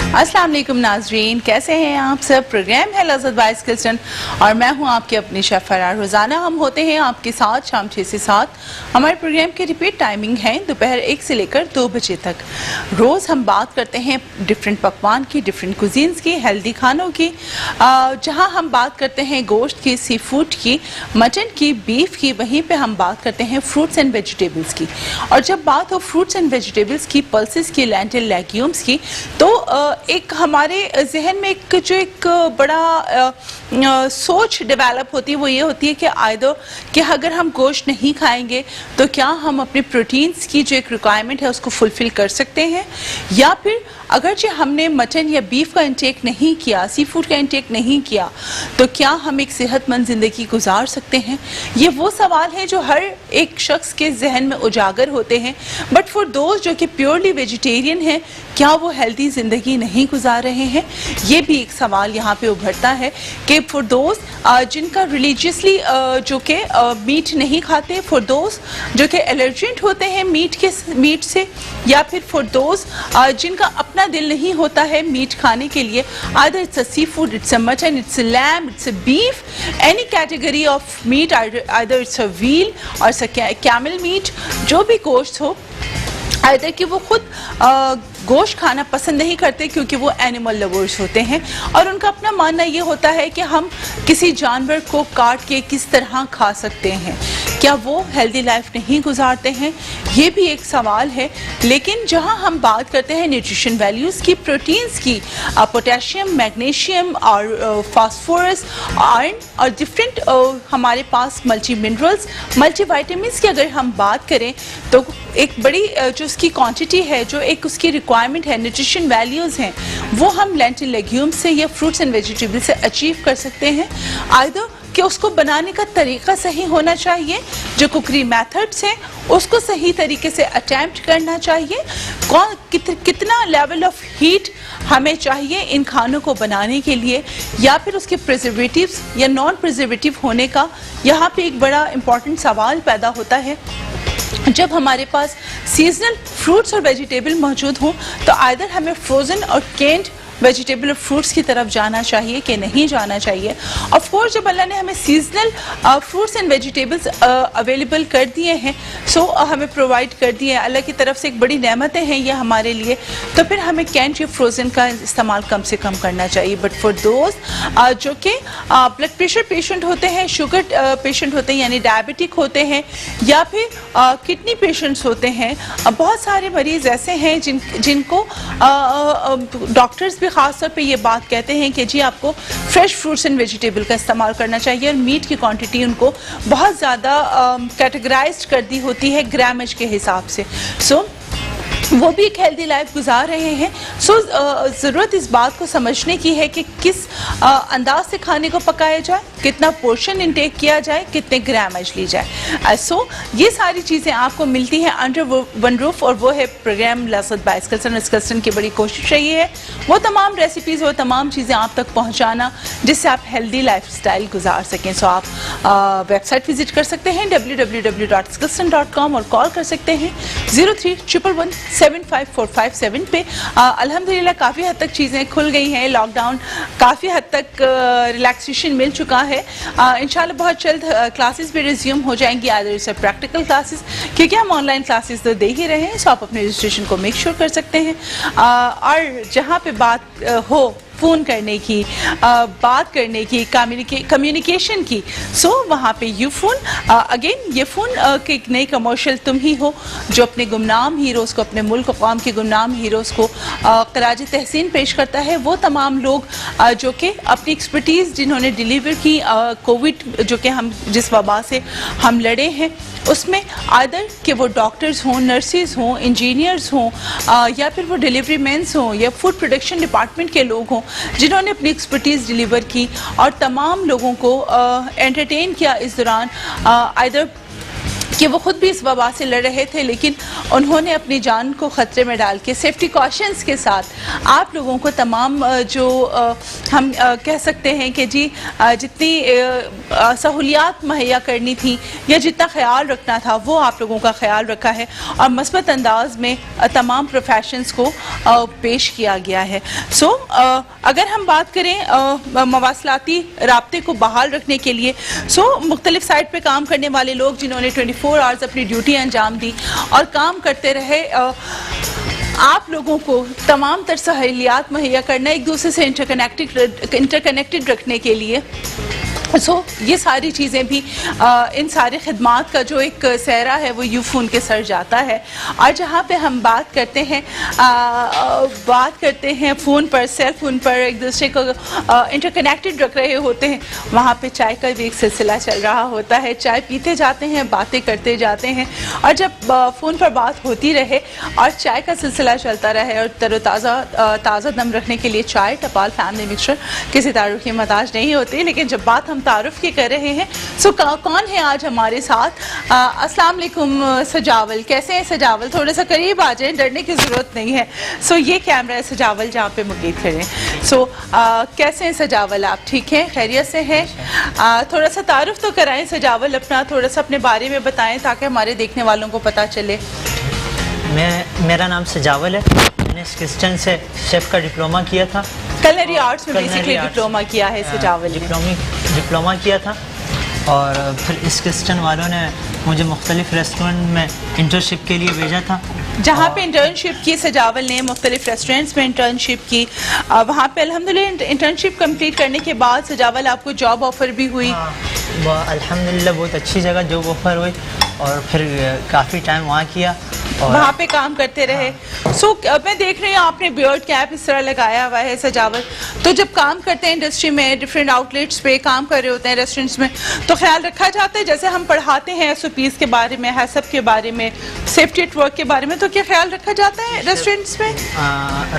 अस्सलाम वालेकुम नाजरीन, कैसे हैं आप सब। प्रोग्राम है लज़्ज़त बाय किचन और मैं हूं आपके अपनी शेफ़ फरार। रोज़ाना हम होते हैं आपके साथ शाम 6 से 7। हमारे प्रोग्राम की रिपीट टाइमिंग है दोपहर 1 से लेकर 2 बजे तक। रोज़ हम बात करते हैं डिफरेंट पकवान की, डिफरेंट कुजीन्स की, हेल्दी खानों की, जहां हम बात करते हैं गोश्त की, सी फूड की, मटन की, बीफ की। वहीं पे हम बात करते हैं फ्रूट्स एंड वेजिटेबल्स की। और जब बात हो फ्रूट्स एंड वेजिटेबल्स की, पल्सेस की, लेंटिल लेग्यूम्स की, तो एक हमारे जहन में एक बड़ा सोच डेवलप होती है। वो ये होती है कि आइदर कि अगर हम गोश्त नहीं खाएंगे तो क्या हम अपने प्रोटीन्स की जो एक रिक्वायरमेंट है उसको फुलफिल कर सकते हैं, या फिर अगर जो हमने मटन या बीफ का इंटेक नहीं किया, सी फूड का इंटेक नहीं किया, तो क्या हम एक सेहतमंद ज़िंदगी गुजार सकते हैं। ये वो सवाल है जो हर एक शख्स के जहन में उजागर होते हैं। बट फॉर दोस्त जो कि प्योरली वेजिटेरियन हैं, क्या वो हेल्दी ज़िंदगी नहीं गुजार रहे हैं, ये भी एक सवाल यहाँ पे उभरता है। कि फॉर दोस्त जिनका रिलीजियसली जो कि मीट नहीं खाते, फॉर दोस्त जो कि एलर्जेंट होते हैं मीट से, या फिर फॉर दोस्त जिनका अपना दिल नहीं होता है मीट खाने के लिए, either it's a sea food, it's a mutton, it's a lamb, it's a beef, any category of meat, either it's a veal और कैमल मीट, जो भी गोश्त हो, आइदर कि वो खुद गोश्त खाना पसंद नहीं करते क्योंकि वो एनिमल लवर्स होते हैं और उनका अपना मानना ये होता है कि हम किसी जानवर को काट के किस तरह खा सकते हैं, क्या वो हेल्दी लाइफ नहीं गुजारते हैं, ये भी एक सवाल है। लेकिन जहां हम बात करते हैं न्यूट्रिशन वैल्यूज़ की, प्रोटीन्स की, पोटेशियम, मैग्नीशियम और फास्फोरस, आयरन और डिफरेंट हमारे पास मल्टी मिनरल्स, मल्टी वाइटामिन्स की अगर हम बात करें तो एक बड़ी जो उसकी क्वांटिटी है, जो एक उसकी रिक्वायरमेंट है, न्यूट्रिशन वैल्यूज़ हैं, वो हम लेंटिल लेग्यूम से या फ्रूट्स एंड वेजिटेबल से अचीव कर सकते हैं। आइदर कि उसको बनाने का तरीका सही होना चाहिए, जो कुकरी मेथड्स हैं उसको सही तरीके से अटेम्प्ट करना चाहिए, कितना लेवल ऑफ हीट हमें चाहिए इन खानों को बनाने के लिए, या फिर उसके प्रिजर्वेटिव्स या नॉन प्रिजर्वेटिव होने का यहाँ पे एक बड़ा इंपॉर्टेंट सवाल पैदा होता है। जब हमारे पास सीजनल फ्रूट्स और वेजिटेबल मौजूद हों तो आइदर हमें फ्रोज़न और कैंड वेजिटेबल और फ्रूट्स की तरफ जाना चाहिए कि नहीं जाना चाहिए। ऑफ कोर्स जब अल्लाह ने हमें seasonal fruits and vegetables available कर दिए हैं, सो हमें प्रोवाइड कर दिए हैं, अल्लाह की तरफ से एक बड़ी नेमतें हैं ये हमारे लिए, तो फिर हमें कैंट या फ्रोज़न का इस्तेमाल कम से कम करना चाहिए। बट फॉर दोस्त जो कि ब्लड प्रेशर पेशेंट होते हैं, शुगर पेशेंट होते हैं यानी डायबिटिक होते हैं, या फिर किडनी पेशेंट्स होते हैं, बहुत सारे मरीज़ ऐसे हैं जिनको डॉक्टर्स खास तौर पे ये बात कहते हैं कि जी आपको फ्रेश फ्रूट्स एंड वेजिटेबल का इस्तेमाल करना चाहिए, और मीट की क्वांटिटी उनको बहुत ज़्यादा कैटेगराइज्ड कर दी होती है ग्रामेज के हिसाब से। सो वो भी एक हेल्दी लाइफ गुजार रहे हैं। सो ज़रूरत इस बात को समझने की है कि किस अंदाज से खाने को पकाया जाए, कितना पोर्शन इंटेक किया जाए, कितने ग्रामेज ली जाए। सो ये सारी चीज़ें आपको मिलती हैं अंडर वन रूफ, और वो है प्रोग्राम लज़्ज़त बाय किचन की बड़ी कोशिश रही है वो तमाम रेसिपीज़, वो तमाम चीज़ें आप तक पहुँचाना जिससे आप हेल्दी लाइफ स्टाइल गुजार सकें। सो आप वेबसाइट विजिट कर सकते हैं www.skilson.com और कॉल कर सकते हैं 0311 75457 पे। अल्हम्दुलिल्लाह काफ़ी हद तक चीज़ें खुल गई हैं, लॉकडाउन काफ़ी हद तक रिलैक्सेशन मिल चुका है। इंशाल्लाह बहुत जल्द क्लासेस भी रिज्यूम हो जाएंगी, आदर से प्रैक्टिकल क्लासेस, क्योंकि हम ऑनलाइन क्लासेस तो दे ही रहे हैं। सो आप अपने रजिस्ट्रेशन को मेक श्योर कर सकते हैं। और जहाँ पे बात हो फ़ोन करने की, बात करने की, कम्युनिकेशन की, सो वहाँ पे यू फ़ोन अगेन, ये फ़ोन की एक नई कमर्शियल तुम ही हो जो अपने गुमनाम हीरोज़ को, अपने मुल्क कौम के गुमनाम हीरोज़ को ख़राज तहसीन पेश करता है। वो तमाम लोग जो कि अपनी एक्सपर्टीज़ जिन्होंने डिलीवर की कोविड जो कि हम जिस वबा से हम लड़े हैं, उसमें आदर कि वो डॉक्टर्स हों, नर्सेज हों, इंजीनियर्स हों, या फिर वो डिलीवरी मैन्स हों, या फूड प्रोडक्शन डिपार्टमेंट के लोग हों जिन्होंने अपनी एक्सपर्टीज़ डिलीवर की और तमाम लोगों को एंटरटेन किया इस दौरान, आइदर कि वो खुद भी इस वबा से लड़ रहे थे, लेकिन उन्होंने अपनी जान को ख़तरे में डाल के सेफ्टी कॉशंस के साथ आप लोगों को तमाम जो हम कह सकते हैं कि जी जितनी सहूलियात मुहैया करनी थी या जितना ख्याल रखना था वो आप लोगों का ख्याल रखा है और मस्बत अंदाज में तमाम प्रोफेशंस को पेश किया गया है। सो अगर हम बात करें मवासलाती राब्ते को बहाल रखने के लिए, मुख्तलिफ साइट पे काम करने वाले लोग जिन्होंने 24 आवर्स अपनी ड्यूटी अंजाम दी और काम करते रहे, आप लोगों को तमाम तर सहूलियात मुहैया करना, एक दूसरे से इंटरकनेक्टेड रखने के लिए। ये सारी चीज़ें भी इन सारी खिदमात का जो एक सहरा है वो यूँ के सर जाता है। और जहाँ पे हम बात करते हैं फ़ोन पर, सेल फ़ोन पर एक दूसरे को इंटरकनेक्टेड रख रहे होते हैं, वहाँ पे चाय का भी एक सिलसिला चल रहा होता है। चाय पीते जाते हैं, बातें करते जाते हैं, और जब फ़ोन पर बात होती रहे और चाय का सिलसिला चलता रहे और ताज़ा दम रखने के लिए चाय, टपाल, फैमिली मिक्सचर किसी तारुफ की मोहताज नहीं होती। लेकिन जब बात तारुफ की कर रहे हैं, कौन है आज हमारे साथ? अस्सलाम वालेकुम सजावल, कैसे हैं सजावल? थोड़ा सा करीब आ जाएं, डरने की ज़रूरत नहीं है। ये कैमरा है सजावल जहाँ पे मुकीद खड़े हैं। कैसे हैं सजावल? आप ठीक हैं, खैरियत से हैं? थोड़ा सा तारुफ तो कराएं सजावल अपना, थोड़ा सा अपने बारे में बताएं ताकि हमारे देखने वालों को पता चले। मेरा नाम सजावल है, मैंने किचन से शेफ़ का डिप्लोमा किया था। कलनरी आर्ट्स में बेसिकली डिप्लोमा किया है सजावल ने। डिप्लोमा किया था और फिर इस किचन वालों ने मुझे मुख्तलिफ रेस्टोरेंट में इंटर्नशिप के लिए भेजा था। जहाँ पे इंटर्नशिप की सजावल ने, मुख्तलिफ रेस्टोरेंट्स में इंटर्नशिप की, वहाँ पे अल्हम्दुलिल्लाह इंटर्नशिप कंप्लीट करने के बाद सजावल आपको जॉब ऑफ़र भी हुई? अल्हम्दुलिल्लाह बहुत अच्छी जगह जॉब ऑफ़र हुई और फिर काफ़ी टाइम वहाँ किया और वहाँ पे काम करते रहे। मैं देख रही हूँ आपने बियर्ड कैप इस तरह लगाया हुआ है सजावल। तो जब काम करते हैं इंडस्ट्री में, डिफरेंट आउटलेट्स पे काम कर रहे होते हैं रेस्टोरेंट्स में, तो ख्याल रखा जाता है जैसे हम पढ़ाते हैं SOPs के बारे में, हैसब के बारे में, सेफ्टी एट वर्क के बारे में, तो क्या ख्याल रखा जाता है रेस्टोरेंट्स में?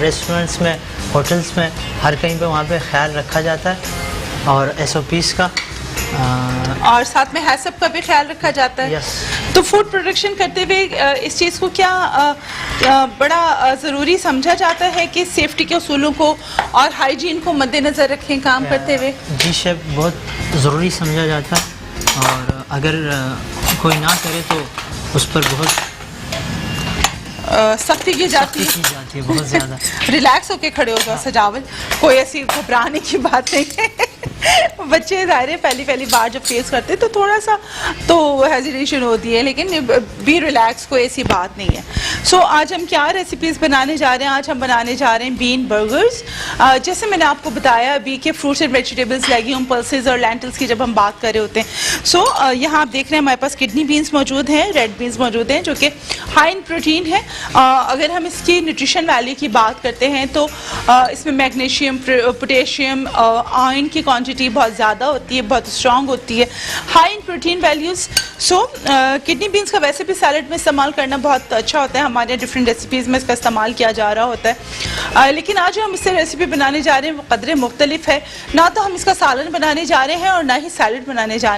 रेस्टोरेंट्स में, होटल्स में, हर कहीं पे वहाँ पे ख्याल रखा जाता है और SOPs का और साथ में हैसब का भी ख्याल रखा जाता है। तो फूड प्रोडक्शन करते हुए इस चीज़ को क्या बड़ा ज़रूरी समझा जाता है कि सेफ्टी के उसूलों को और हाइजीन को मद्देनज़र रखें काम करते हुए? जी शेफ, बहुत ज़रूरी समझा जाता है और अगर कोई ना करे तो उस पर बहुत सख्ती की जाती है बहुत ज़्यादा। रिलैक्स होके खड़े हो जाओ सजावल, कोई ऐसी घबराने की बात नहीं है। बच्चे ज़ाहिर है पहली बार जब फेस करते तो थोड़ा सा तो हेजिटेशन होती है, लेकिन बी रिलैक्स, कोई ऐसी बात नहीं है। आज हम क्या रेसिपीज़ बनाने जा रहे हैं? आज हम बनाने जा रहे हैं बीन बर्गर्स। जैसे मैंने आपको बताया अभी कि fruits and vegetables, legume, pulses और लेंटल्स की जब हम बात कर रहे होते हैं, यहाँ आप देख रहे हैं हमारे पास किडनी बीन्स मौजूद हैं, रेड बीन्स मौजूद हैं जो कि हाई इन प्रोटीन है। अगर हम इसकी न्यूट्रिशन वैल्यू की बात करते हैं तो इसमें मैग्नीशियम, पोटेशियम, आयरन की क्वांटिटी बहुत ज़्यादा होती है, बहुत स्ट्रॉन्ग होती है, high in protein values. Kidney beans का वैसे भी सैलड में इस्तेमाल करना बहुत अच्छा होता है, हमारे डिफरेंट रेसिपीज़ में इसका इस्तेमाल किया जा रहा होता है। लेकिन आज जो हम इससे रेसिपी बनाने जा रहे हैं वो कदरे मुख्तलिफ है। ना तो हम इसका सालन बनाने जा रहे हैं और ना ही सैलड बनाने जा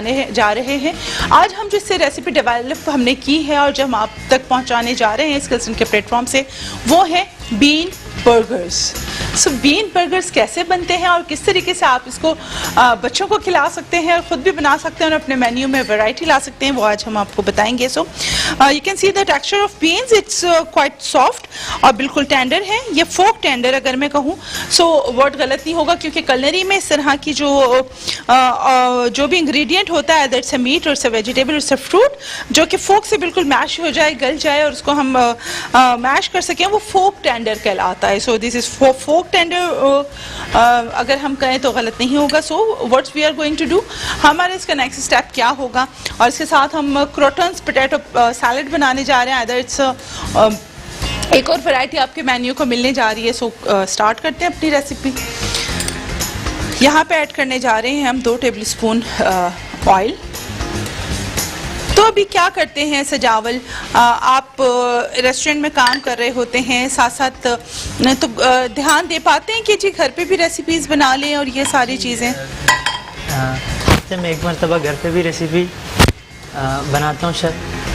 रहे हैं। आज हम जिससे रेसिपी डेवलप हमने की है और जो हम आप तक पहुँचाने जा रहे हैं इस किचन के प्लेटफॉर्म से, वो है बीन बर्गर्स। बीन बर्गर्स कैसे बनते हैं और किस तरीके से आप इसको बच्चों को खिला सकते हैं और ख़ुद भी बना सकते हैं और अपने मेन्यू में वैरायटी ला सकते हैं, वो आज हम आपको बताएंगे। You can see the texture of beans, it's quite soft और बिल्कुल टेंडर है। ये फोक टेंडर अगर मैं कहूँ वर्ड गलत नहीं होगा, क्योंकि कलनरी में इस तरह की जो भी इंग्रेडिएंट होता है, दैट्स अ मीट और it's a vegetable, it's a fruit, जो कि फोक से बिल्कुल मैश हो जाए, गल जाए और उसको हम मैश कर सकें, वो फोक टेंडर कहलाता है। दिस इज फोक टेंडर अगर हम कहें तो गलत नहीं होगा। What's we are going to do, हमारे इसका नेक्स्ट स्टेप क्या होगा, और इसके साथ हम क्रोटन्स पोटैटो सैलड बनाने जा रहे हैं। अदर इट्स एक और वैरायटी आपके मेन्यू को मिलने जा रही है। स्टार्ट करते हैं अपनी रेसिपी। यहाँ पे ऐड करने जा रहे हैं हम 2 टेबल स्पून ऑयल। तो अभी क्या करते हैं सजावल, आप रेस्टोरेंट में काम कर रहे होते हैं, साथ साथ तो ध्यान दे पाते हैं कि जी घर पे भी रेसिपीज़ बना लें और ये सारी चीज़ें? हफ्ते में एक मरतबा घर पे भी रेसिपी बनाता हूँ शेफ।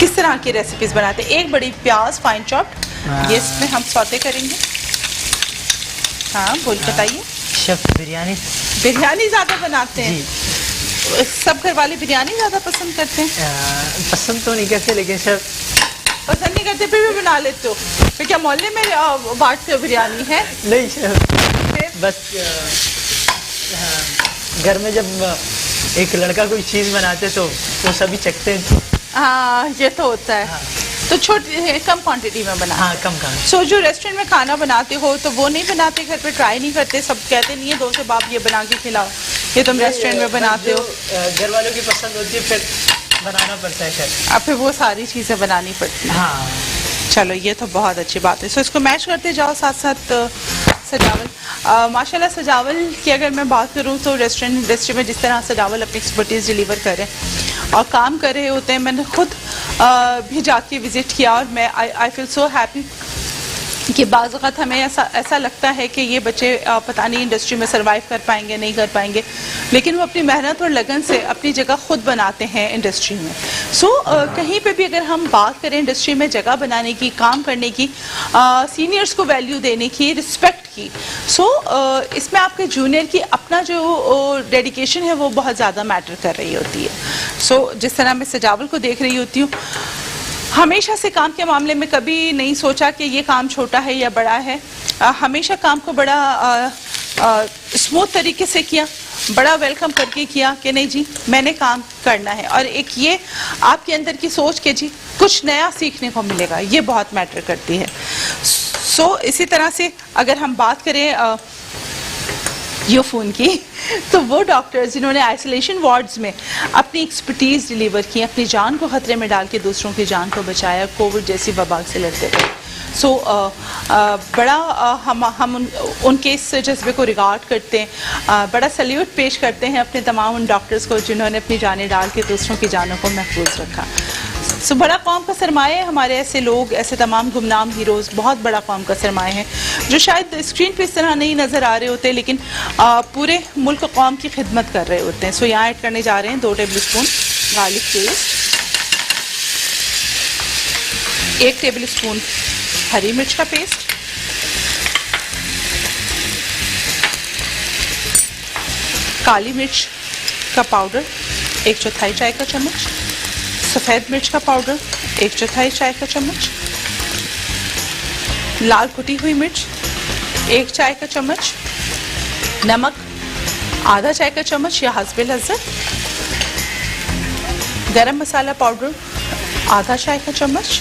किस तरह की रेसिपीज बनाते हैं? एक बड़ी प्याज फाइन चॉप्ड, ये इसमें हम सौते करेंगे। हाँ बोल बताइए। शेफ बिरयानी ज़्यादा बनाते हैं? सब घर वाले बिरयानी ज़्यादा पसंद करते हैं? पसंद तो नहीं करते, लेकिन शेफ पसंद नहीं करते फिर भी बना लेते हो? फिर क्या मोहल्ले में बांटते हो बिरयानी है? नहीं शेफ, बस घर में जब एक लड़का कोई चीज़ बनाते तो वो सभी चखते हैं। हाँ ये तो होता है। हाँ। तो छोटी कम क्वांटिटी में बना। हाँ कम। सो जो रेस्टोरेंट में खाना बनाते हो तो वो नहीं बनाते, घर पे ट्राई नहीं करते? सब कहते नहीं है दोस्त बाप ये बना के खिलाओ, ये तुम रेस्टोरेंट में बनाते हो? घर वालों की पसंद होती है फिर बनाना पड़ता है शेफ। अब फिर वो सारी चीज़ें बनानी पड़ती हैं। हाँ चलो ये तो बहुत अच्छी बात है। सो इसको मैश करते जाओ साथ साथ सजावल। माशाल्लाह सजावल की अगर मैं बात करूँ तो रेस्टोरेंट इंडस्ट्री में जिस तरह सजावल अपनी एक्सपर्टीज़ डिलीवर कर रहे हैं और काम कर रहे होते हैं, मैंने खुद भी जाके विज़िट किया और मैं आई फील सो हैप्पी कि बाज़ वक़्त हमें ऐसा लगता है कि ये बच्चे पता नहीं इंडस्ट्री में सरवाइव कर पाएंगे नहीं कर पाएंगे, लेकिन वो अपनी मेहनत और लगन से अपनी जगह खुद बनाते हैं इंडस्ट्री में। सो कहीं पे भी अगर हम बात करें इंडस्ट्री में जगह बनाने की, काम करने की, सीनियर्स को वैल्यू देने की, रिस्पेक्ट की, सो इसमें आपके जूनियर की अपना जो डेडिकेशन है वो बहुत ज़्यादा मैटर कर रही होती है। सो जिस तरह मैं सजावल को देख रही होती हूँ, हमेशा से काम के मामले में कभी नहीं सोचा कि ये काम छोटा है या बड़ा है। हमेशा काम को बड़ा स्मूथ तरीके से किया, बड़ा वेलकम करके किया कि नहीं जी मैंने काम करना है, और एक ये आपके अंदर की सोच के जी कुछ नया सीखने को मिलेगा, ये बहुत मैटर करती है। सो इसी तरह से अगर हम बात करें यूफोन की, तो वो डॉक्टर्स जिन्होंने आइसोलेशन वार्ड्स में अपनी एक्सपर्टीज़ डिलीवर की, अपनी जान को ख़तरे में डाल के दूसरों की जान को बचाया, कोविड जैसी वबा से लड़ते रहे। सो बड़ा हम उनके इस जज्बे को रिगार्ड करते हैं, बड़ा सल्यूट पेश करते हैं अपने तमाम उन डॉक्टर्स को जिन्होंने अपनी जानें डाल के दूसरों की जानों को महफूज रखा। सो बड़ा कौम का सरमाया है हमारे ऐसे लोग, ऐसे तमाम गुमनाम हीरोज़ बहुत बड़ा कौम का सरमाया है जो शायद स्क्रीन पे इस तरह नहीं नज़र आ रहे होते, लेकिन पूरे मुल्क कौम की खिदमत कर रहे होते हैं। सो यहाँ ऐड करने जा रहे हैं 2 tablespoon garlic paste, 1 tablespoon हरी मिर्च का पेस्ट, काली मिर्च का पाउडर 1/4 चाय का चम्मच, सफ़ेद मिर्च का पाउडर 1/4 चाय का चम्मच, लाल कुटी हुई मिर्च 1 चाय का चम्मच, नमक आधा चाय का चम्मच या हस्बे लज्जत, गरम मसाला पाउडर आधा चाय का चम्मच,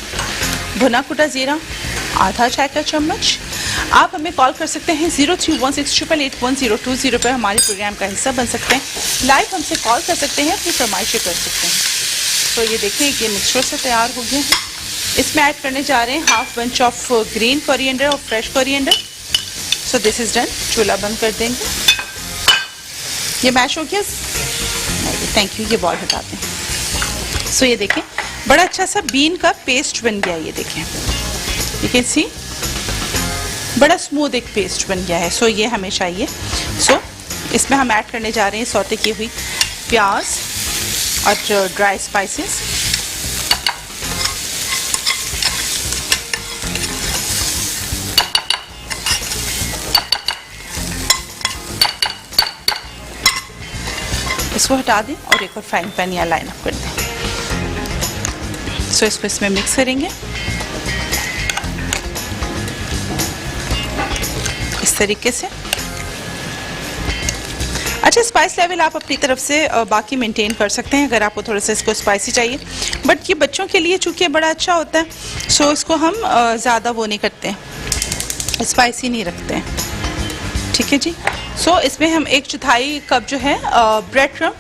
भुना कुटा ज़ीरा आधा चाय का चम्मच। आप हमें कॉल कर सकते हैं 0316881020 पर, हमारे प्रोग्राम का हिस्सा बन सकते हैं, लाइव हमसे कॉल कर सकते हैं, अपनी फरमाइशें कर सकते हैं। तो ये देखें ये मिक्सचर से तैयार हो गया है। इसमें ऐड करने जा रहे हैं half bunch of green coriander और fresh coriander. So this is done. चूल्हा बंद कर देंगे। ये मैश हो गया, थैंक यू, ये बॉल हटाते हैं। सो ये देखें बड़ा अच्छा सा बीन का पेस्ट बन गया, ये देखें, यू कैन सी बड़ा स्मूथ एक पेस्ट बन गया है। सो ये हमें चाहिए। सो इसमें हम ऐड करने जा रहे हैं सौते की हुई प्याज और ड्राई स्पाइसेस। इसको हटा दें और एक और फ्राइंग पैन या लाइन अप कर दें। सो इसको इसमें मिक्स करेंगे इस तरीके से। अच्छा, स्पाइस लेवल आप अपनी तरफ से बाकी मेंटेन कर सकते हैं अगर आपको थोड़ा सा इसको स्पाइसी चाहिए, बट ये बच्चों के लिए चूँकि बड़ा अच्छा होता है, सो इसको हम ज़्यादा वो नहीं करते हैं, स्पाइसी नहीं रखते हैं, ठीक है जी। सो इसमें हम 1/4 कप जो है ब्रेड क्रम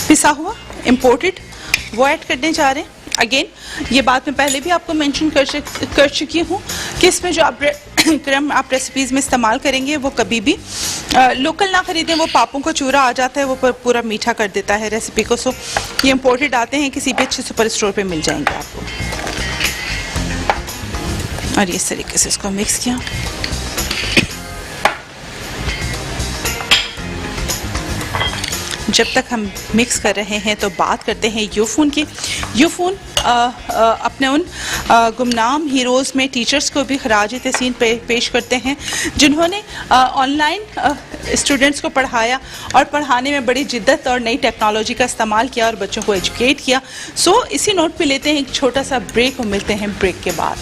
पिसा हुआ इम्पोर्टेड वो ऐड करने जा रहे हैं। अगेन ये बात मैं पहले भी आपको मेंशन कर चुकी हूँ कि इसमें जो आप ब्रेड क्रम आप रेसिपीज़ में इस्तेमाल करेंगे वो कभी भी लोकल ना खरीदें, वो पापों का चूरा आ जाता है, वो पूरा मीठा कर देता है रेसिपी को। सो ये इम्पोर्टेड आते हैं, किसी भी अच्छे सुपर स्टोर पे मिल जाएंगे आपको। और इस तरीके से इसको मिक्स किया। जब तक हम मिक्स कर रहे हैं तो बात करते हैं यूफोन की। यूफोन अपने उन गुमनाम हीरोज़ में टीचर्स को भी खराज तहसीन पेश करते हैं जिन्होंने ऑनलाइन स्टूडेंट्स को पढ़ाया और पढ़ाने में बड़ी जिद्दत और नई टेक्नोलॉजी का इस्तेमाल किया और बच्चों को एजुकेट किया। सो इसी नोट पे लेते हैं एक छोटा सा ब्रेक और मिलते हैं ब्रेक के बाद।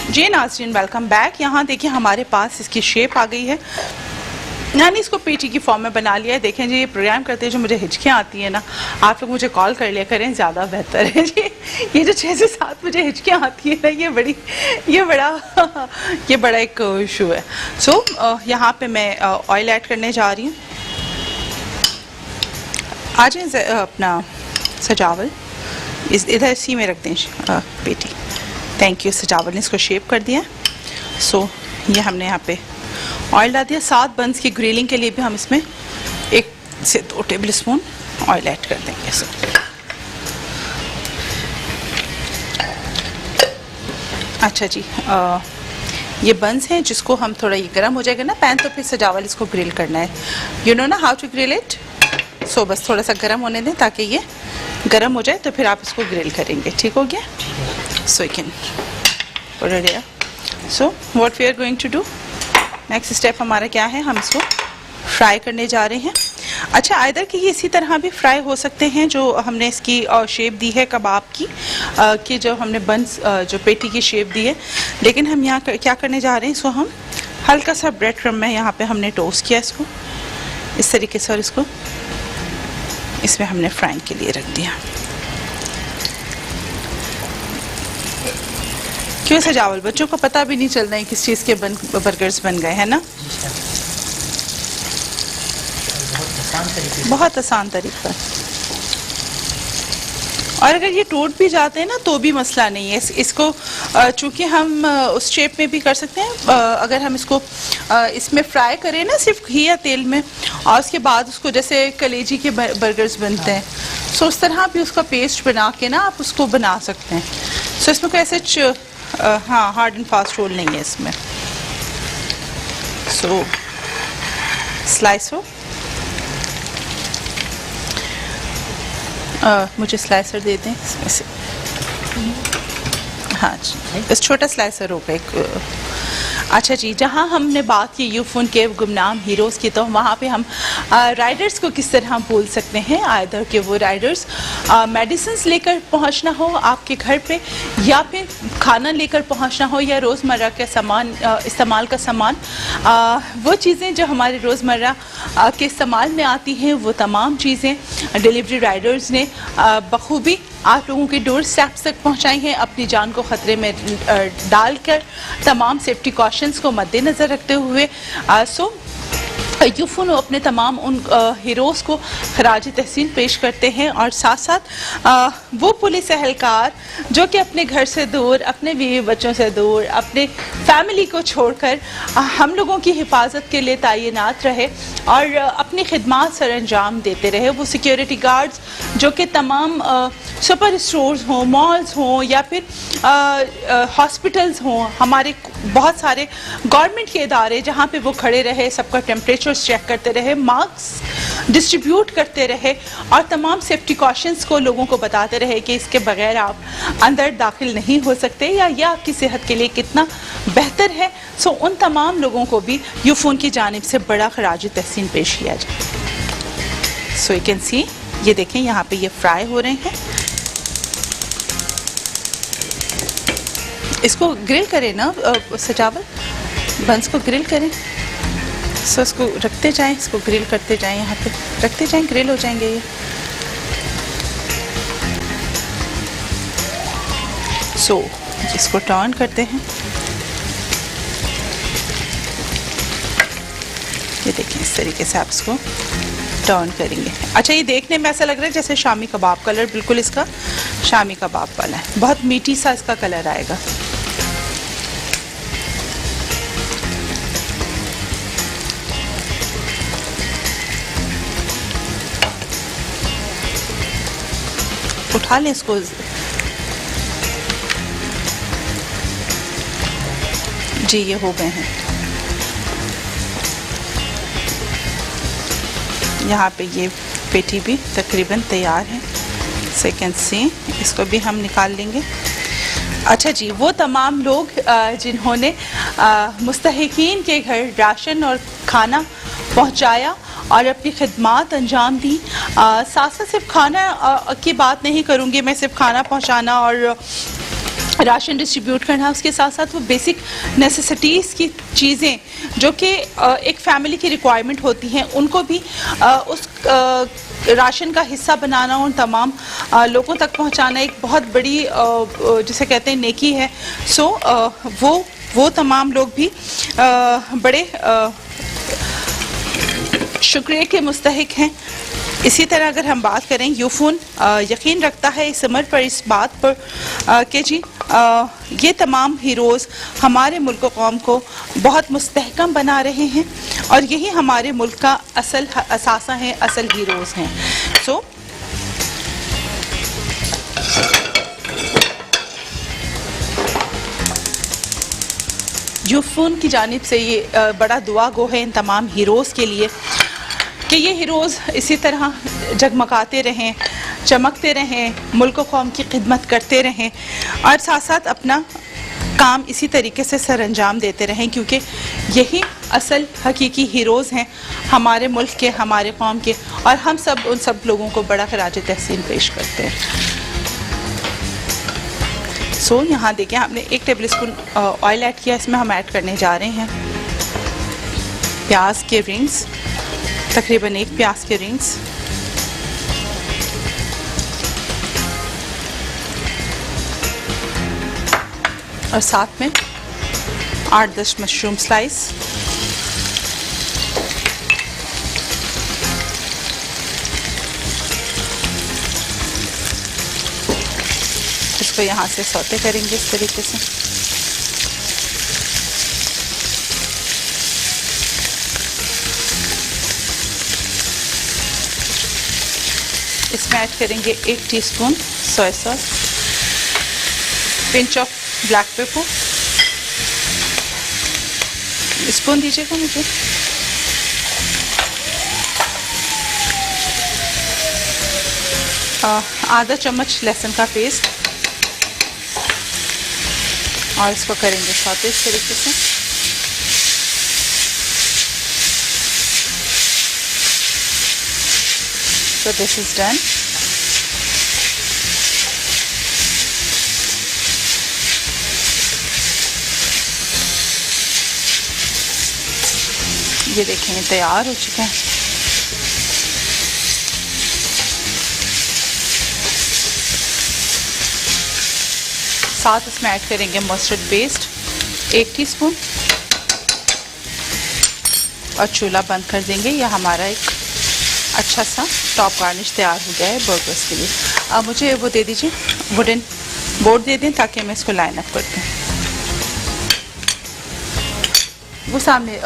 जी नाज़रीन, वेलकम बैक। यहाँ देखिए हमारे पास इसकी शेप आ गई है, मैंने इसको पेटी की फॉर्म में बना लिया है। देखें जी, ये प्रोग्राम करते हैं जो मुझे हिचकियाँ आती हैं ना, आप लोग मुझे कॉल कर लिया करें, ज़्यादा बेहतर है जी। ये जो 6 से 7 मुझे हिचकियाँ आती है ना, ये बड़ा एक इशू है। सो यहाँ पे मैं ऑयल ऐड करने जा रही हूँ। आ जाए अपना सजावल इधर इसी में रख दें पेटी। Thank you. सजावल ने इसको शेप कर दिया। सो ये हमने यहाँ पे ऑयल डाल दिया। 7 बंस की ग्रिलिंग के लिए भी हम इसमें 1 से 2 टेबल स्पून ऑयल ऐड कर देंगे। सो अच्छा जी, ये बंस हैं जिसको हम थोड़ा ये गर्म हो जाएगा ना पैन, तो फिर सजावल इसको ग्रिल करना है। यू नो ना हाउ टू ग्रिल इट। सो बस थोड़ा सा गर्म होने दें ताकि ये गर्म हो जाए, तो फिर आप इसको ग्रिल करेंगे। ठीक हो गया। So you can put it here. So what we are going to do, next step हमारा क्या है, हम इसको फ्राई करने जा रहे हैं। अच्छा, आइदर कि ये इसी तरह भी फ्राई हो सकते हैं जो हमने इसकी शेप दी है कबाब की, कि जो हमने बंस जो पेटी की शेप दी है, लेकिन हम यहाँ क्या करने जा रहे हैं, इसको हम हल्का सा ब्रेड क्रम्ब में यहाँ पे हमने टोस्ट किया इसको इस तरीके से, और इसको इसमें हमने फ्राइंग के लिए रख दिया। क्यों सजावल, बच्चों को पता भी नहीं चलना है किस चीज़ के बर्गर्स बन गए, है ना। बहुत आसान तरीका। और अगर ये टूट भी जाते हैं ना तो भी मसला नहीं है। इसको चूँकि हम उस शेप में भी कर सकते हैं, अगर हम इसको इसमें फ्राई करें ना सिर्फ घी या तेल में, और उसके बाद उसको जैसे कलेजी के बर्गर्स बनते हैं, सो उस तरह भी उसका पेस्ट बना के ना आप उसको बना सकते हैं। सो इसमें कोई ऐसे हाँ हार्ड एंड फास्ट रोल नहीं है इसमें। सो स्लाइस हो, मुझे स्लाइसर दे दें इसमें से। हाँ जी, बस छोटा स्लाइसर होगा एक। अच्छा जी, जहाँ हमने बात की यूफोन के गुमनाम हीरोज़ की, तो वहाँ पे हम राइडर्स को किस तरह भूल सकते हैं। आइदर कि वो राइडर्स मेडिसिन्स लेकर पहुँचना हो आपके घर पे, या फिर खाना लेकर पहुँचना हो, या रोज़मर्रा के सामान इस्तेमाल का सामान, वो चीज़ें जो हमारे रोज़मर्रा के इस्तेमाल में आती हैं, वो तमाम चीज़ें डिलीवरी राइडर्स ने बखूबी आप लोगों के डोर स्टेप्स तक पहुंचाई हैं, अपनी जान को ख़तरे में डालकर, तमाम सेफ्टी कॉशंस को मद्देनज़र रखते हुए। सो यूफोन अपने तमाम उन हीरोज़ को खराज तहसीन पेश करते हैं, और साथ साथ वो पुलिस एहलकार जो कि अपने घर से दूर, अपने बीवी बच्चों से दूर, अपने फैमिली को छोड़कर हम लोगों की हिफाजत के लिए तैनात रहे और अपनी खिदमत सर अंजाम देते रहे। वो सिक्योरिटी गार्ड्स जो कि तमाम सुपर स्टोर्स हों, मॉल्स हों, या फिर हॉस्पिटल्स हों, हमारे बहुत सारे गवर्नमेंट के इदारे जहाँ पे वो खड़े रहे, सबका टेम्परेचर चेक करते रहे, मास्क डिस्ट्रीब्यूट करते रहे, और तमाम सेफ्टी कॉशंस को लोगों को बताते रहे कि इसके बगैर आप अंदर दाखिल नहीं हो सकते, या यह आपकी सेहत के लिए कितना बेहतर है। सो उन तमाम लोगों को भी यूफोन की जानिब से बड़ा खराज तहसीन पेश किया जाए। सो यू कैन सी, ये देखें यहाँ पे ये फ्राई हो रहे हैं। इसको ग्रिल करें ना सजावल, बंस को ग्रिल करें। सो इसको रखते जाएं, इसको ग्रिल करते जाएं, यहाँ पे रखते जाएं, ग्रिल हो जाएंगे ये। सो इसको टर्न करते हैं। ये देखें, इस तरीके से आप इसको टर्न करेंगे। अच्छा, ये देखने में ऐसा लग रहा है जैसे शामी कबाब, कलर बिल्कुल इसका शामी कबाब वाला है, बहुत मीठी सा इसका कलर आएगा। उठा लें इसको। जी ये हो गए हैं। यहाँ पे ये पेटी भी तकरीबन तैयार है, सो यू कैन सी। इसको भी हम निकाल लेंगे। अच्छा जी, वो तमाम लोग जिन्होंने मुस्तहिकीन के घर राशन और खाना पहुंचाया और अपनी खिदमात अंजाम दी। साथ साथ सिर्फ खाना की बात नहीं करूंगी मैं, सिर्फ खाना पहुंचाना और राशन डिस्ट्रीब्यूट करना, उसके साथ साथ वो बेसिक नेसेसिटीज़ की चीज़ें जो कि एक फैमिली की रिक्वायरमेंट होती हैं, उनको भी उस राशन का हिस्सा बनाना, उन तमाम लोगों तक पहुंचाना एक बहुत बड़ी जिसे कहते हैं नेकी है। सो वो तमाम लोग भी बड़े शुक्रिया के मुस्तहिक हैं। इसी तरह अगर हम बात करें, यूफोन यकीन रखता है इस उम्र पर, इस बात पर कि जी ये तमाम हीरोज़ हमारे मुल्क व कौम को बहुत मुस्तहकम बना रहे हैं और यही हमारे मुल्क का असल असासा है, असल हीरोज़ हैं। सो यूफोन की जानिब से ये बड़ा दुआ गो है इन तमाम हीरोज़ के लिए कि ये हीरोज़ इसी तरह जगमगाते रहें, चमकते रहें, मुल्क कौम की खिदमत करते रहें और साथ साथ अपना काम इसी तरीके से सरअंजाम देते रहें, क्योंकि यही असल हकीकी हीरोज़ हैं हमारे मुल्क के, हमारे कौम के, और हम सब उन सब लोगों को बड़ा खराज तहसीन पेश करते हैं। सो यहाँ देखिए, हमने 1 टेबल स्पून ऑयल ऐड किया, इसमें हम ऐड करने जा रहे हैं प्याज के रिंग्स, तकरीबन 1 प्याज के रिंग्स, और साथ में 8-10 मशरूम स्लाइस, इसको यहाँ से सौते करेंगे इस तरीके से। इसमें ऐड करेंगे 1 teaspoon soya sauce, pinch of black pepper, spoon दीजिएगा मुझे, आधा चम्मच लहसुन का पेस्ट, और इसको करेंगे सौते इस तरीके से। So this is done. ये देखें तैयार हो चुका है। साथ इसमें ऐड करेंगे मस्टर्ड पेस्ट 1 टीस्पून और चूल्हा बंद कर देंगे। यह हमारा एक अच्छा सा टॉप गार्निश तैयार हो गया है बर्गर्स के लिए। अब मुझे वो दे दीजिए, वुडन बोर्ड दे दें ताकि मैं इसको लाइन अप कर दूँ। वो सामने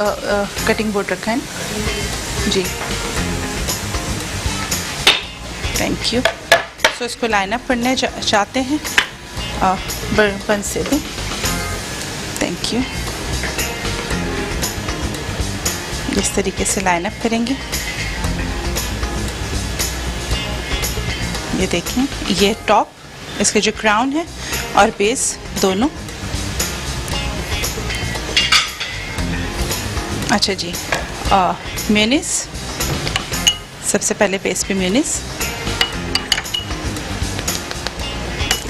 कटिंग बोर्ड रखा है ना जी, थैंक यू। सो इसको लाइन अप करने चाहते हैं, बंद से दें, थैंक यू। इस तरीके से लाइन अप करेंगे। ये देखें, ये टॉप, इसके जो क्राउन है और बेस दोनों। अच्छा जी, मेयोनीज, सबसे पहले बेस पे मेयोनीज,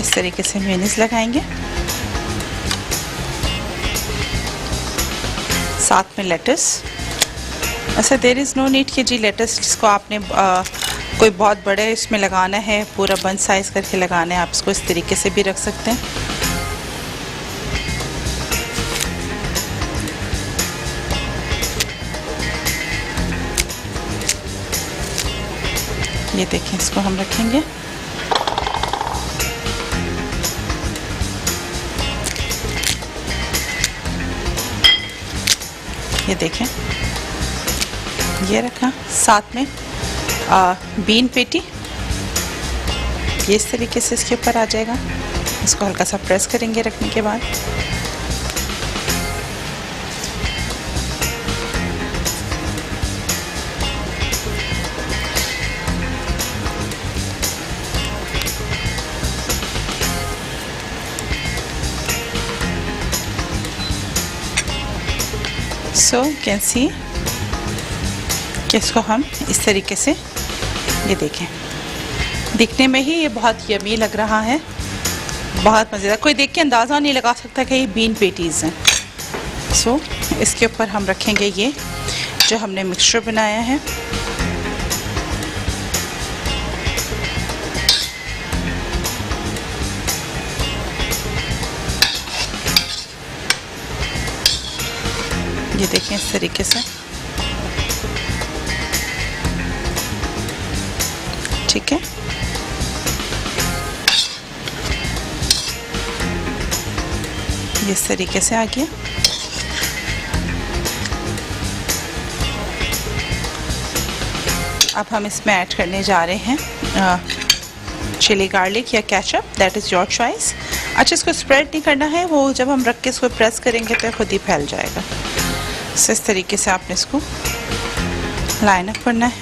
इस तरीके से मेयोनीज लगाएंगे। साथ में लेटस। अच्छा, देयर इज़ नो नीड कि जी लेटस जिसको आपने कोई बहुत बड़े इसमें लगाना है, पूरा बंद साइज़ करके लगाना है, आप इसको इस तरीके से भी रख सकते हैं। ये देखें, इसको हम रखेंगे। ये देखें, ये रखा। साथ में बीन पेटी, ये इस तरीके से इसके ऊपर आ जाएगा। इसको हल्का सा प्रेस करेंगे रखने के बाद। सो कैन सी कि इसको हम इस तरीके से, ये देखें, दिखने में ही ये बहुत यमी लग रहा है, बहुत मज़ेदार। कोई देख के अंदाज़ा नहीं लगा सकता कि ये बीन पेटीज़ हैं। सो इसके ऊपर हम रखेंगे ये जो हमने मिक्सचर बनाया है। ये देखें इस तरीके से, ठीक है। ये इस तरीके से आ गया। अब हम इसमें ऐड करने जा रहे हैं चिली गार्लिक या ketchup, that is your choice. अच्छा, इसको स्प्रेड नहीं करना है, वो जब हम रख के इसको प्रेस करेंगे तो खुद ही फैल जाएगा। सो इस तरीके से आपने इसको लाइन अप करना है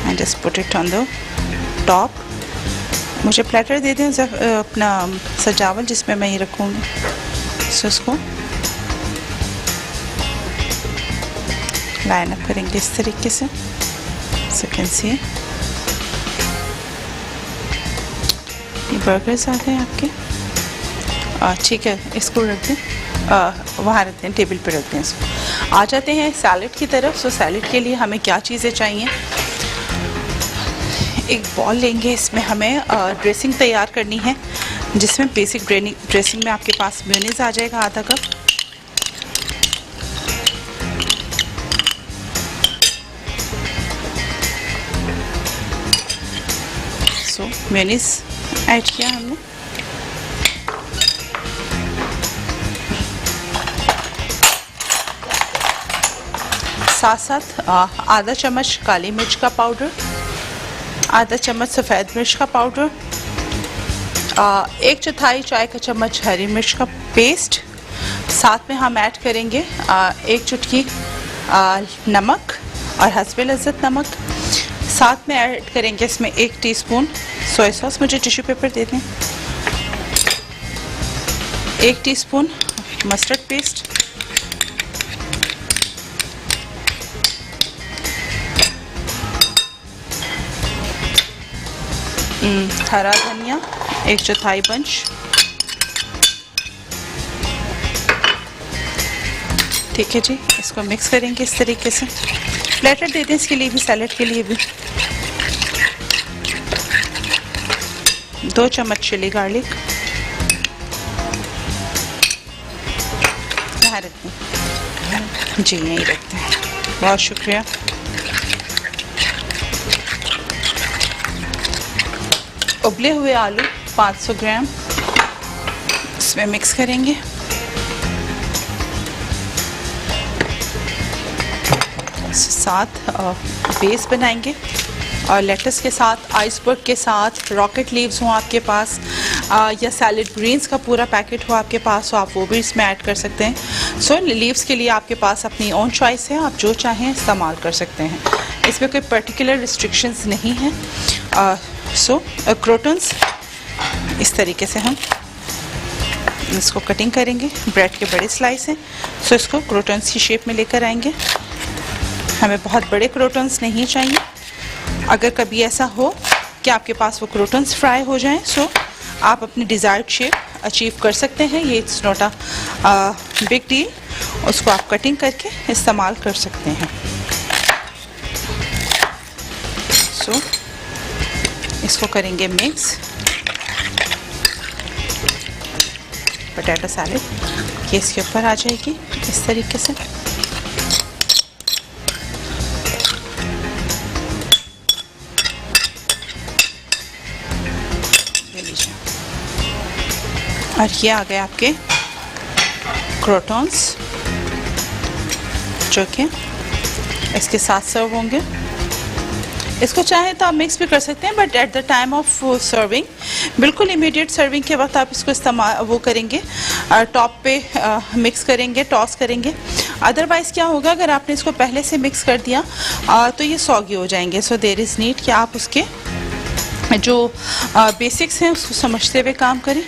and just put it on the top. मुझे प्लेटर दे दें अपना सजावल जिसमें मैं ये रखूँगी। सो इसको लाइन अप करेंगे इस तरीके से। सो कैन सी ये बर्गर्स आ गए आपके। ठीक है, इसको रख दें, वहाँ रख दें, टेबल पे रख दें इसको। आ जाते हैं सैलड की तरफ। सो सैलड के लिए हमें क्या चीज़ें चाहिए। एक बॉल लेंगे, इसमें हमें ड्रेसिंग तैयार करनी है, जिसमें बेसिक ड्रेसिंग में आपके पास मेयोनीज आ जाएगा आधा कप। सो मेयोनीज ऐड किया हमने। साथ साथ आधा चम्मच काली मिर्च का पाउडर, आधा चम्मच सफ़ेद मिर्च का पाउडर, 1/4 चाय का चम्मच हरी मिर्च का पेस्ट। साथ में हम ऐड करेंगे 1 चुटकी नमक और हस्बे लज़्ज़त नमक। साथ में ऐड करेंगे इसमें 1 टीस्पून सोया सॉस। मुझे टिश्यू पेपर दे दें। 1 टीस्पून मस्टर्ड पेस्ट, हरा धनिया 1/4 बंच, ठीक है जी। इसको मिक्स करेंगे इस तरीके से। प्लेटर दे दें इसके लिए भी, सैलेड के लिए भी। 2 चम्मच चिली गार्लिक, यहाँ रखते हैं जी, यहीं रखते हैं। बहुत शुक्रिया। उबले हुए आलू 500 ग्राम इसमें मिक्स करेंगे। साथ बेस बनाएंगे और लेटस के साथ, आइसबर्ग के साथ, रॉकेट लीव्स हों आपके पास या सैलड ग्रीन्स का पूरा पैकेट हो आपके पास, तो आप वो भी इसमें ऐड कर सकते हैं। सो लीव्स के लिए आपके पास अपनी ओन चॉइस है, आप जो चाहें इस्तेमाल कर सकते हैं, इसमें कोई पर्टिकुलर रिस्ट्रिक्शंस नहीं है। सो क्रोटन्स इस तरीके से हम इसको कटिंग करेंगे। ब्रेड के बड़े स्लाइस हैं, सो इसको क्रोटन्स की शेप में लेकर आएंगे। हमें बहुत बड़े क्रोटन्स नहीं चाहिए। अगर कभी ऐसा हो कि आपके पास वो क्रोटन्स फ्राई हो जाएं, सो आप अपनी डिज़ायर्ड शेप अचीव कर सकते हैं। ये it's not a big deal, उसको आप कटिंग करके इस्तेमाल कर सकते हैं। सो इसको करेंगे मिक्स। पोटैटो सैलेड ये इसके ऊपर आ जाएगी इस तरीके से। और ये आ गए आपके क्रोटन्स जो कि इसके साथ सर्व होंगे। इसको चाहे तो आप मिक्स भी कर सकते हैं, but at the time of serving, बिल्कुल इमीडिएट सर्विंग के वक्त आप इसको इस्तेमाल वो करेंगे, टॉप पे मिक्स करेंगे, टॉस करेंगे। अदरवाइज़ क्या होगा, अगर आपने इसको पहले से मिक्स कर दिया तो ये सॉगी हो जाएंगे। सो देयर इज़ नीड कि आप उसके जो बेसिक्स हैं उसको समझते हुए काम करें।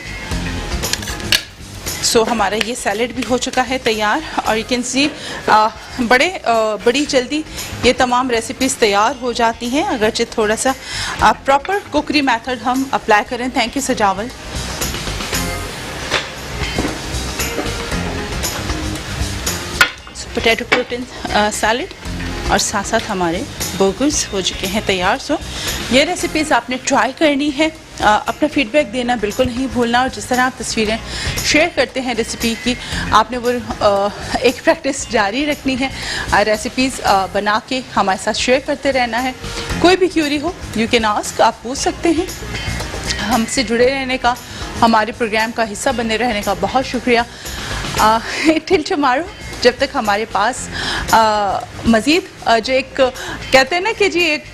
सो हमारा ये सैलेड भी हो चुका है तैयार, और यू कैन सी बड़ी जल्दी ये तमाम रेसिपीज़ तैयार हो जाती हैं अगरचे थोड़ा सा प्रॉपर कुकरी मेथड हम अप्लाई करें। थैंक यू सजावल। पोटैटो प्रोटीन सैलेड और साथ साथ हमारे बर्गर्स हो चुके हैं तैयार। सो ये रेसिपीज़ आपने ट्राई करनी है, अपना फीडबैक देना बिल्कुल नहीं भूलना, और जिस तरह आप तस्वीरें शेयर करते हैं रेसिपी की, आपने वो एक प्रैक्टिस जारी रखनी है, रेसिपीज़ बना के हमारे साथ शेयर करते रहना है। कोई भी क्यूरी हो यू कैन आस्क, आप पूछ सकते हैं। हमसे जुड़े रहने का, हमारे प्रोग्राम का हिस्सा बने रहने का बहुत शुक्रिया। टिल टुमारो, जब तक हमारे पास मज़ीद जो एक कहते हैं ना कि जी एक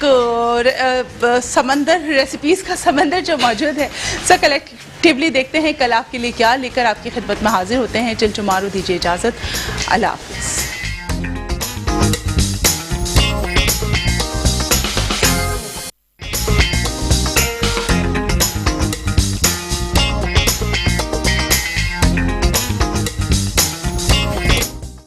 समंदर, रेसिपीज़ का समंदर जो मौजूद है, सो कलेक्टिवली देखते हैं कल आपके लिए क्या लेकर आपकी खिदमत में हाजिर होते हैं। टिल टुमारो दीजिए इजाज़त, अल्लाह हाफ़िज़।